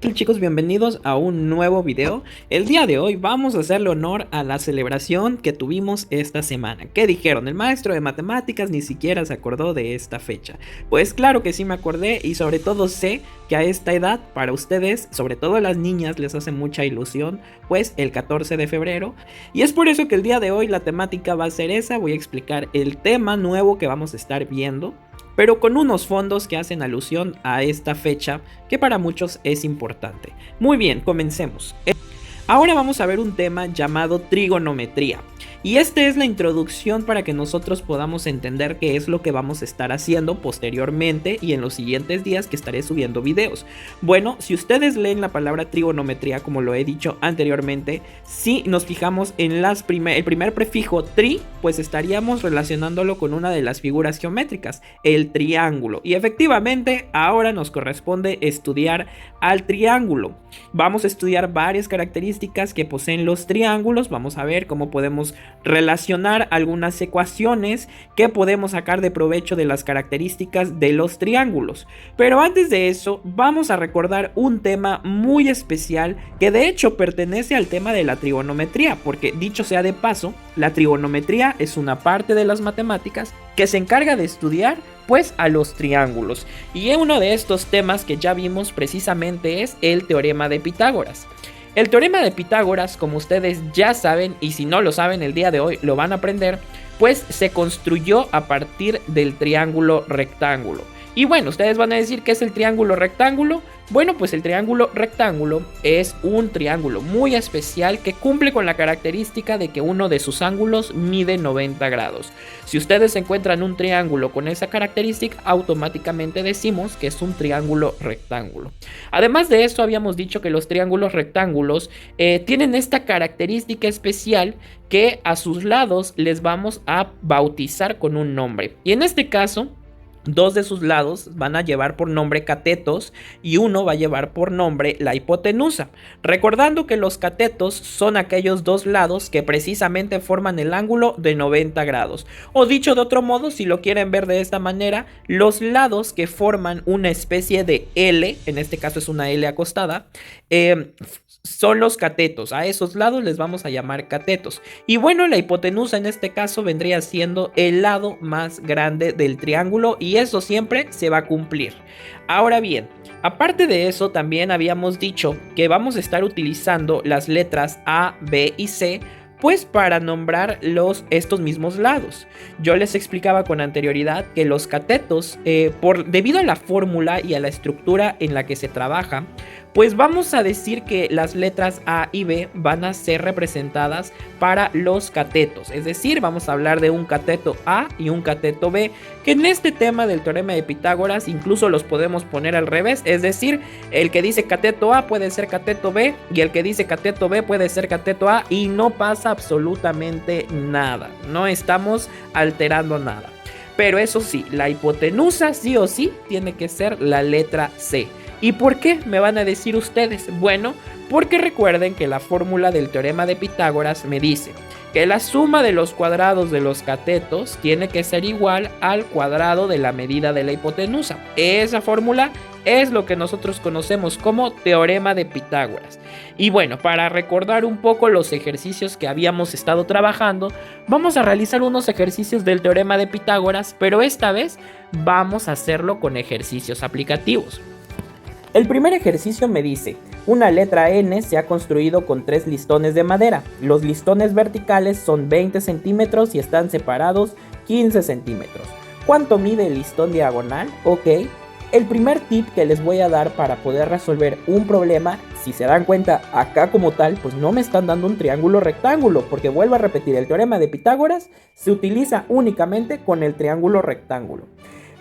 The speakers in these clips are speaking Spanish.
Hola chicos, bienvenidos a un nuevo video. El día de hoy vamos a hacerle honor a la celebración que tuvimos esta semana. ¿Qué dijeron? El maestro de matemáticas ni siquiera se acordó de esta fecha. Pues claro que sí me acordé y sobre todo sé que a esta edad para ustedes, sobre todo a las niñas, les hace mucha ilusión, pues el 14 de febrero. Y es por eso que el día de hoy la temática va a ser esa. Voy a explicar el tema nuevo que vamos a estar viendo, pero con unos fondos que hacen alusión a esta fecha que para muchos es importante. Muy bien, comencemos. Ahora vamos a ver un tema llamado trigonometría. Y esta es la introducción para que nosotros podamos entender qué es lo que vamos a estar haciendo posteriormente y en los siguientes días que estaré subiendo videos. Bueno, si ustedes leen la palabra trigonometría, como lo he dicho anteriormente, si nos fijamos en el primer prefijo tri, pues estaríamos relacionándolo con una de las figuras geométricas, el triángulo. Y efectivamente, ahora nos corresponde estudiar al triángulo. Vamos a estudiar varias características que poseen los triángulos. Vamos a ver cómo podemos relacionar algunas ecuaciones que podemos sacar de provecho de las características de los triángulos. Pero antes de eso, vamos a recordar un tema muy especial que de hecho pertenece al tema de la trigonometría, porque dicho sea de paso, la trigonometría es una parte de las matemáticas que se encarga de estudiar pues a los triángulos. Y uno de estos temas que ya vimos precisamente es el teorema de Pitágoras. El teorema de Pitágoras, como ustedes ya saben, y si no lo saben el día de hoy lo van a aprender, pues se construyó a partir del triángulo rectángulo. Y bueno, ustedes van a decir ¿qué es el triángulo rectángulo? Bueno, pues el triángulo rectángulo es un triángulo muy especial que cumple con la característica de que uno de sus ángulos mide 90 grados. Si ustedes encuentran un triángulo con esa característica, automáticamente decimos que es un triángulo rectángulo. Además de eso, habíamos dicho que los triángulos rectángulos tienen esta característica especial que a sus lados les vamos a bautizar con un nombre. Y en este caso, dos de sus lados van a llevar por nombre catetos y uno va a llevar por nombre la hipotenusa. Recordando que los catetos son aquellos dos lados que precisamente forman el ángulo de 90 grados. O dicho de otro modo, si lo quieren ver de esta manera, los lados que forman una especie de L, en este caso es una L acostada, son los catetos. A esos lados les vamos a llamar catetos. Y bueno, la hipotenusa en este caso vendría siendo el lado más grande del triángulo y eso siempre se va a cumplir. Ahora bien, aparte de eso también habíamos dicho que vamos a estar utilizando las letras A, B y C pues para nombrar estos mismos lados. Yo les explicaba con anterioridad que los catetos, debido a la fórmula y a la estructura en la que se trabaja, pues vamos a decir que las letras A y B van a ser representadas para los catetos. Es decir, vamos a hablar de un cateto A y un cateto B, que en este tema del teorema de Pitágoras incluso los podemos poner al revés. Es decir, el que dice cateto A puede ser cateto B y el que dice cateto B puede ser cateto A y no pasa absolutamente nada. No estamos alterando nada. Pero eso sí, la hipotenusa sí o sí tiene que ser la letra C. ¿Y por qué? Me van a decir ustedes. Bueno, porque recuerden que la fórmula del teorema de Pitágoras me dice que la suma de los cuadrados de los catetos tiene que ser igual al cuadrado de la medida de la hipotenusa. Esa fórmula es lo que nosotros conocemos como teorema de Pitágoras. Y bueno, para recordar un poco los ejercicios que habíamos estado trabajando, vamos a realizar unos ejercicios del teorema de Pitágoras, pero esta vez vamos a hacerlo con ejercicios aplicativos. El primer ejercicio me dice, una letra N se ha construido con 3 listones de madera. Los listones verticales son 20 centímetros y están separados 15 centímetros. ¿Cuánto mide el listón diagonal? Ok. El primer tip que les voy a dar para poder resolver un problema, si se dan cuenta acá como tal, pues no me están dando un triángulo rectángulo, porque vuelvo a repetir, el teorema de Pitágoras se utiliza únicamente con el triángulo rectángulo.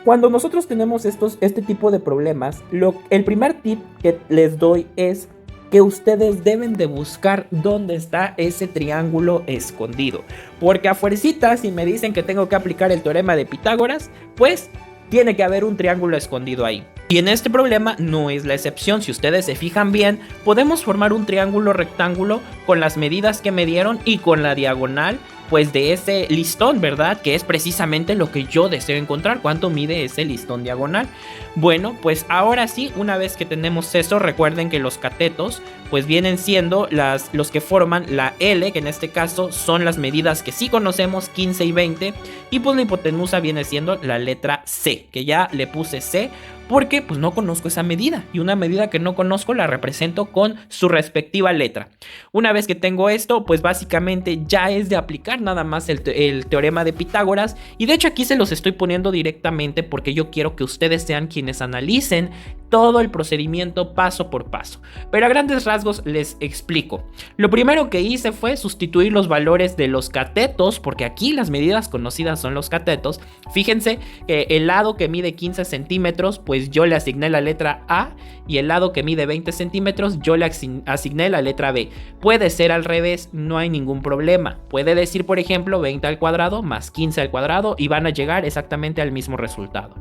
Cuando nosotros tenemos este tipo de problemas, el primer tip que les doy es que ustedes deben de buscar dónde está ese triángulo escondido. Porque a fuercita, si me dicen que tengo que aplicar el teorema de Pitágoras, pues tiene que haber un triángulo escondido ahí. Y en este problema no es la excepción. Si ustedes se fijan bien, podemos formar un triángulo rectángulo con las medidas que me dieron y con la diagonal pues de ese listón, ¿verdad? Que es precisamente lo que yo deseo encontrar, cuánto mide ese listón diagonal. Bueno, pues ahora sí, una vez que tenemos eso, recuerden que los catetos pues vienen siendo los que forman la L, que en este caso son las medidas que sí conocemos, 15 y 20, y pues la hipotenusa viene siendo la letra C, que ya le puse C porque pues no conozco esa medida, y una medida que no conozco la represento con su respectiva letra. Una vez que tengo esto, pues básicamente ya es de aplicar nada más el teorema de Pitágoras, y de hecho aquí se los estoy poniendo directamente porque yo quiero que ustedes sean quienes analicen todo el procedimiento paso por paso. Pero a grandes rasgos les explico. Lo primero que hice fue sustituir los valores de los catetos, porque aquí las medidas conocidas son los catetos. Fíjense que el lado que mide 15 centímetros, pues yo le asigné la letra A, y el lado que mide 20 centímetros yo le asigné la letra B. Puede ser al revés, no hay ningún problema. Puede decir, por ejemplo, 20 al cuadrado más 15 al cuadrado y van a llegar exactamente al mismo resultado.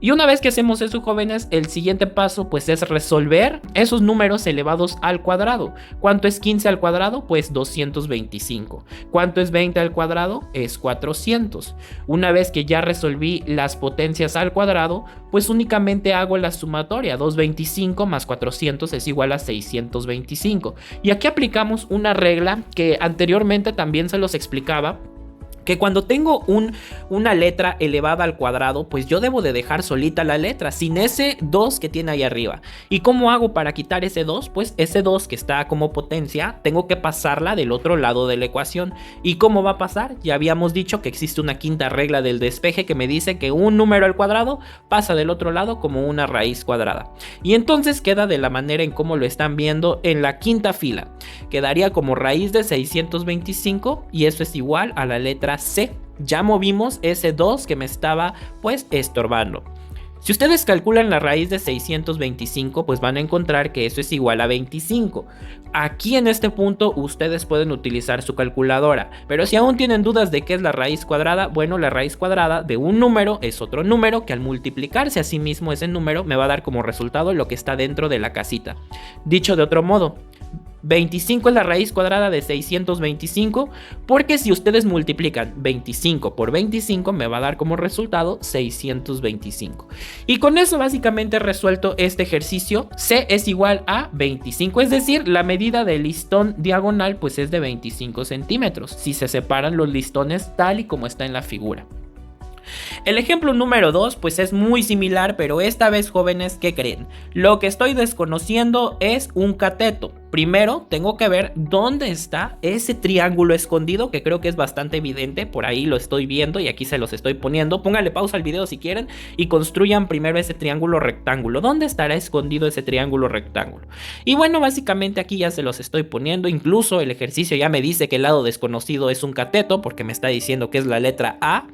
Y una vez que hacemos eso, jóvenes, el siguiente paso pues es resolver esos números elevados al cuadrado. ¿Cuánto es 15 al cuadrado? Pues 225. ¿Cuánto es 20 al cuadrado? Es 400. Una vez que ya resolví las potencias al cuadrado, pues únicamente hago la sumatoria. 225 más 400 es igual a 625. Y aquí aplicamos una regla que anteriormente también se los explicaba, que cuando tengo una letra elevada al cuadrado, pues yo debo de dejar solita la letra, sin ese 2 que tiene ahí arriba. ¿Y cómo hago para quitar ese 2? Pues ese 2 que está como potencia, tengo que pasarla del otro lado de la ecuación. ¿Y cómo va a pasar? Ya habíamos dicho que existe una quinta regla del despeje que me dice que un número al cuadrado pasa del otro lado como una raíz cuadrada. Y entonces queda de la manera en como lo están viendo en la quinta fila. Quedaría como raíz de 625, y eso es igual a la letra C. Ya movimos ese 2 que me estaba pues estorbando. Si ustedes calculan la raíz de 625, pues van a encontrar que eso es igual a 25. Aquí en este punto ustedes pueden utilizar su calculadora, pero si aún tienen dudas de qué es la raíz cuadrada, bueno, la raíz cuadrada de un número es otro número que al multiplicarse a sí mismo ese número me va a dar como resultado lo que está dentro de la casita. Dicho de otro modo, 25 es la raíz cuadrada de 625, porque si ustedes multiplican 25 por 25 me va a dar como resultado 625. Y con eso básicamente he resuelto este ejercicio. C es igual a 25, es decir, la medida del listón diagonal pues es de 25 centímetros, si se separan los listones tal y como está en la figura. El ejemplo número 2 pues es muy similar, pero esta vez, jóvenes, ¿qué creen? Lo que estoy desconociendo es un cateto. Primero tengo que ver dónde está ese triángulo escondido, que creo que es bastante evidente. Por ahí lo estoy viendo y aquí se los estoy poniendo. Pónganle pausa al video si quieren y construyan primero ese triángulo rectángulo. ¿Dónde estará escondido ese triángulo rectángulo? Y bueno, básicamente aquí ya se los estoy poniendo. Incluso el ejercicio ya me dice que el lado desconocido es un cateto, porque me está diciendo que es la letra A.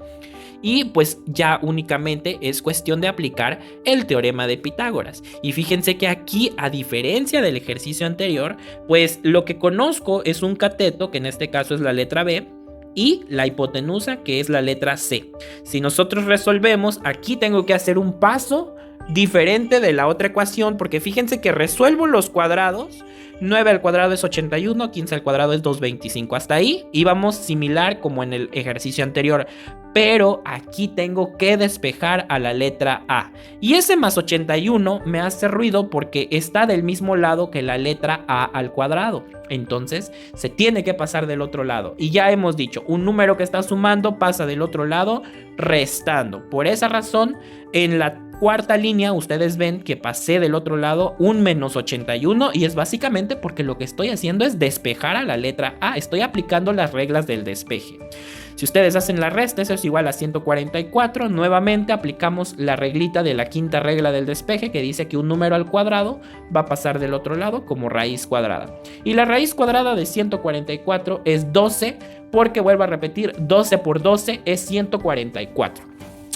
Y pues ya únicamente es cuestión de aplicar el teorema de Pitágoras. Y fíjense que aquí, a diferencia del ejercicio anterior, pues lo que conozco es un cateto, que en este caso es la letra B, y la hipotenusa, que es la letra C. Si nosotros resolvemos, aquí tengo que hacer un paso diferente de la otra ecuación, porque fíjense que resuelvo los cuadrados. 9 al cuadrado es 81, 15 al cuadrado es 225. Hasta ahí íbamos similar como en el ejercicio anterior, pero aquí tengo que despejar a la letra A. Y ese más 81 me hace ruido porque está del mismo lado que la letra A al cuadrado. Entonces se tiene que pasar del otro lado. Y ya hemos dicho, un número que está sumando pasa del otro lado restando. Por esa razón, en la cuarta línea ustedes ven que pasé del otro lado un menos 81, y es básicamente porque lo que estoy haciendo es despejar a la letra A. Estoy aplicando las reglas del despeje. Si ustedes hacen la resta, eso es igual a 144. Nuevamente aplicamos la reglita de la quinta regla del despeje, que dice que un número al cuadrado va a pasar del otro lado como raíz cuadrada. Y la raíz cuadrada de 144 es 12, porque vuelvo a repetir, 12 por 12 es 144.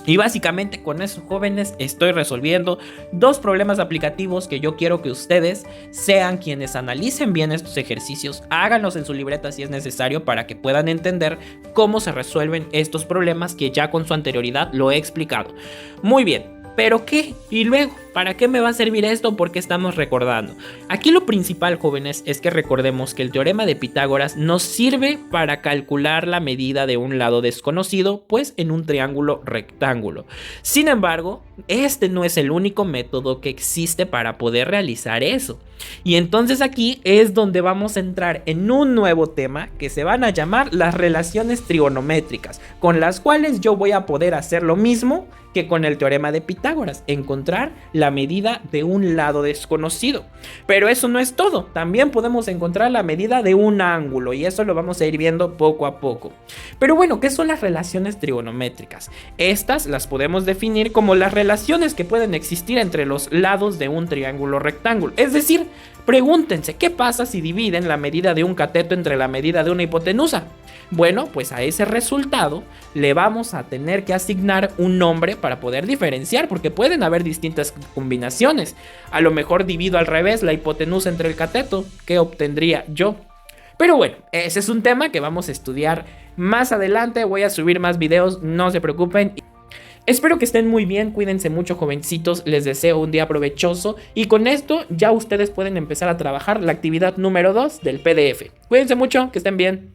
Y básicamente con eso, jóvenes, estoy resolviendo dos problemas aplicativos que yo quiero que ustedes sean quienes analicen bien estos ejercicios, háganlos en su libreta si es necesario, para que puedan entender cómo se resuelven estos problemas que ya con su anterioridad lo he explicado. Muy bien, ¿pero qué? ¿Y luego? ¿Para qué me va a servir esto? ¿Por qué estamos recordando? Aquí lo principal, jóvenes, es que recordemos que el teorema de Pitágoras nos sirve para calcular la medida de un lado desconocido, pues en un triángulo rectángulo. Sin embargo, este no es el único método que existe para poder realizar eso. Y entonces aquí es donde vamos a entrar en un nuevo tema que se van a llamar las relaciones trigonométricas, con las cuales yo voy a poder hacer lo mismo que con el teorema de Pitágoras, encontrar la medida de un lado desconocido. Pero eso no es todo, también podemos encontrar la medida de un ángulo, y eso lo vamos a ir viendo poco a poco. Pero bueno, ¿qué son las relaciones trigonométricas? Estas las podemos definir como las relaciones que pueden existir entre los lados de un triángulo rectángulo. Es decir, pregúntense, ¿qué pasa si dividen la medida de un cateto entre la medida de una hipotenusa? Bueno, pues a ese resultado le vamos a tener que asignar un nombre para poder diferenciar, porque pueden haber distintas combinaciones. A lo mejor divido al revés la hipotenusa entre el cateto, ¿qué obtendría yo? Pero bueno, ese es un tema que vamos a estudiar más adelante. Voy a subir más videos, no se preocupen. Espero que estén muy bien, cuídense mucho, jovencitos, les deseo un día provechoso y con esto ya ustedes pueden empezar a trabajar la actividad número 2 del PDF. Cuídense mucho, que estén bien.